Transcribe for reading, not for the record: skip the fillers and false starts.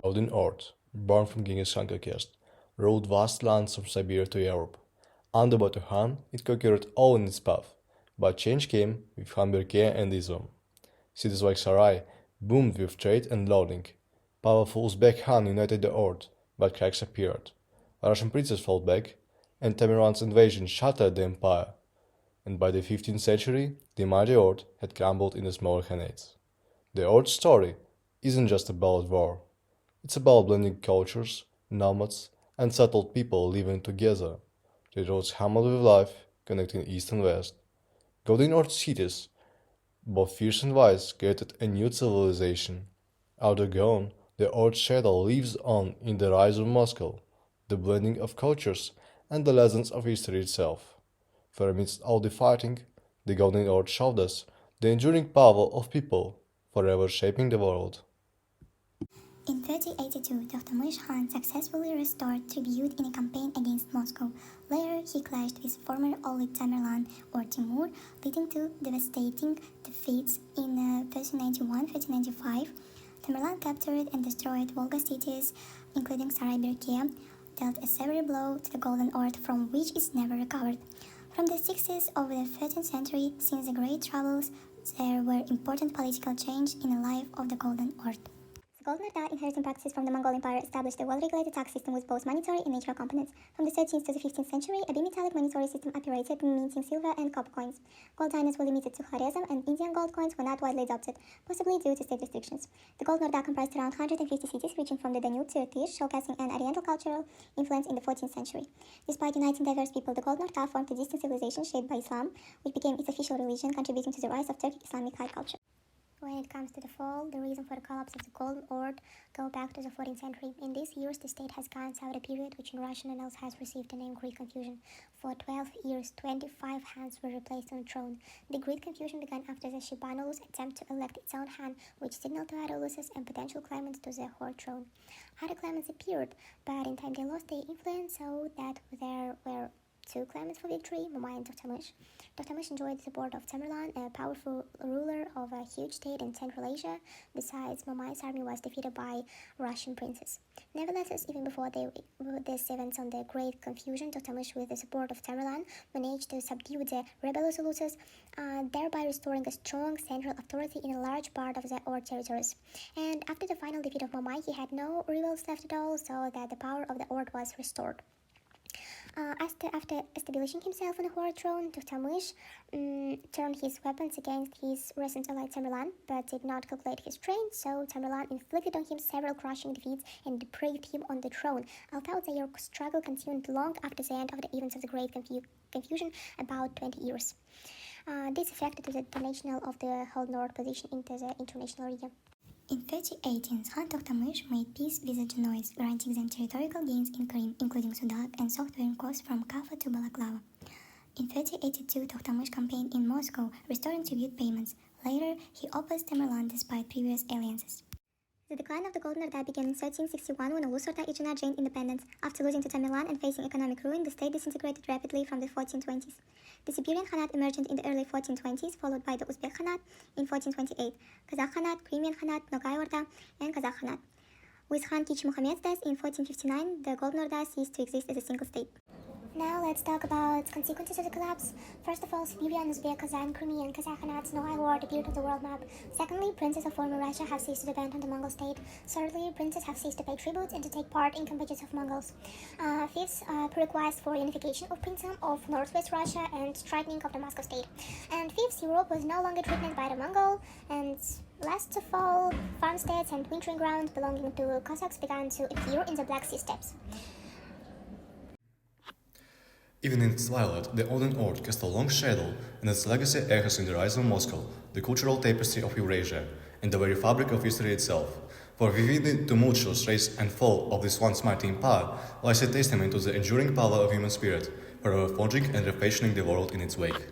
Golden Horde, born from Genghis Khan conquest, ruled vast lands from Siberia to Europe. Under Batu Khan, it conquered all in its path, but change came with Han Berke and Islam. Cities like Sarai boomed with trade and loading. Powerful Uzbek Khan united the Horde, but cracks appeared. Russian princes fought back, and Tamerlane's invasion shattered the empire. And by the 15th century, the mighty Horde had crumbled into smaller khanates. The Horde story isn't just about war. It's about blending cultures, nomads, and settled people living together. The roads humbled with life, connecting east and west. Golden Horde cities, both fierce and wise, created a new civilization. Outgone, the Horde shadow lives on in the rise of Moscow, the blending of cultures, and the lessons of history itself. For amidst all the fighting, the Golden Horde showed us the enduring power of people, forever shaping the world. In 1382, Tokhtamysh Khan successfully restored tribute in a campaign against Moscow. Later, he clashed with former Oleg Tamerlan or Timur, leading to devastating defeats in 1391-1395. Tamerlan captured and destroyed Volga cities, including Sarai Berke, dealt a severe blow to the Golden Horde from which it never recovered. From the 60s of the 13th century, since the Great Troubles, there were important political change in the life of the Golden Horde. The Golden Horde, inheriting practices from the Mongol Empire, established a well-regulated tax system with both monetary and natural components. From the 13th to the 15th century, a bimetallic monetary system operated, minting silver and copper coins. Gold dinars were limited to Khwarezm, and Indian gold coins were not widely adopted, possibly due to state restrictions. The Golden Horde comprised around 150 cities, reaching from the Danube to Irtysh, showcasing an Oriental cultural influence in the 14th century. Despite uniting diverse people, the Golden Horde formed a distinct civilization shaped by Islam, which became its official religion, contributing to the rise of Turkic Islamic high culture. When it comes to the fall, the reason for the collapse of the Golden Horde go back to the 14th century. In these years, the state has gone through a period which in Russian annals has received the name Great Confusion. For 12 years, 25 Khans were replaced on the throne. The Great Confusion began after the Shibanulus attempt to elect its own Khan, which signaled to other losses and potential claimants to the Horde throne. Other claimants appeared, but in time they lost their influence, so that there were two claimants for victory, Mamai and Tokhtamysh. Tokhtamysh enjoyed the support of Tamerlan, a powerful ruler of a huge state in Central Asia. Besides, Mamai's army was defeated by Russian princes. Nevertheless, even before these events on the Great Confusion, Tokhtamysh, with the support of Tamerlan, managed to subdue the rebellious Ulus, thereby restoring a strong central authority in a large part of the Horde territories. And after the final defeat of Mamai, he had no rivals left at all, so that the power of the Horde was restored. After establishing himself on the Horde throne, Tokhtamysh turned his weapons against his recent ally Tamerlan, but did not calculate his strength, so Tamerlan inflicted on him several crushing defeats and deprived him on the throne, although their struggle continued long after the end of the events of the Great Confusion, about 20 years. This affected the domination of the Golden Horde position into the international area. In 1318, Khan Tokhtamysh made peace with the Genoese, granting them territorial gains in Krim, including Sudak and software costs from Kaffa to Balaklava. In 1382, Tokhtamysh campaigned in Moscow, restoring tribute payments. Later, he opposed Tamerlan despite previous alliances. The decline of the Golden Horde began in 1361 when Ulus Orda Ichana gained independence. After losing to Tamerlan and facing economic ruin, the state disintegrated rapidly from the 1420s. The Siberian Khanate emerged in the early 1420s, followed by the Uzbek Khanate in 1428, Kazakh Khanate, Crimean Khanate, Nogai Orda, and Kazakh Khanate. With Khan Kichi Muhammad's death in 1459, the Golden Horde ceased to exist as a single state. Now let's talk about consequences of the collapse. First of all, Siberian, Uzbek, Kazan, Crimean, Kazakh Khanates, Nogai Horde appeared on the world map. Secondly, princes of former Russia have ceased to depend on the Mongol state. Thirdly, princes have ceased to pay tribute and to take part in campaigns of Mongols. Fifth, request for unification of princedom of northwest Russia and strengthening of the Moscow state. And fifth, Europe was no longer threatened by the Mongol. And last of all, farmsteads and wintering grounds belonging to Cossacks began to appear in the Black Sea steppes. Even in its twilight, the Golden Horde cast a long shadow, and its legacy echoes in the rise of Moscow, the cultural tapestry of Eurasia, and the very fabric of history itself. For within the tumultuous rise and fall of this once mighty empire lies a testament to the enduring power of human spirit, forever forging and refashioning the world in its wake.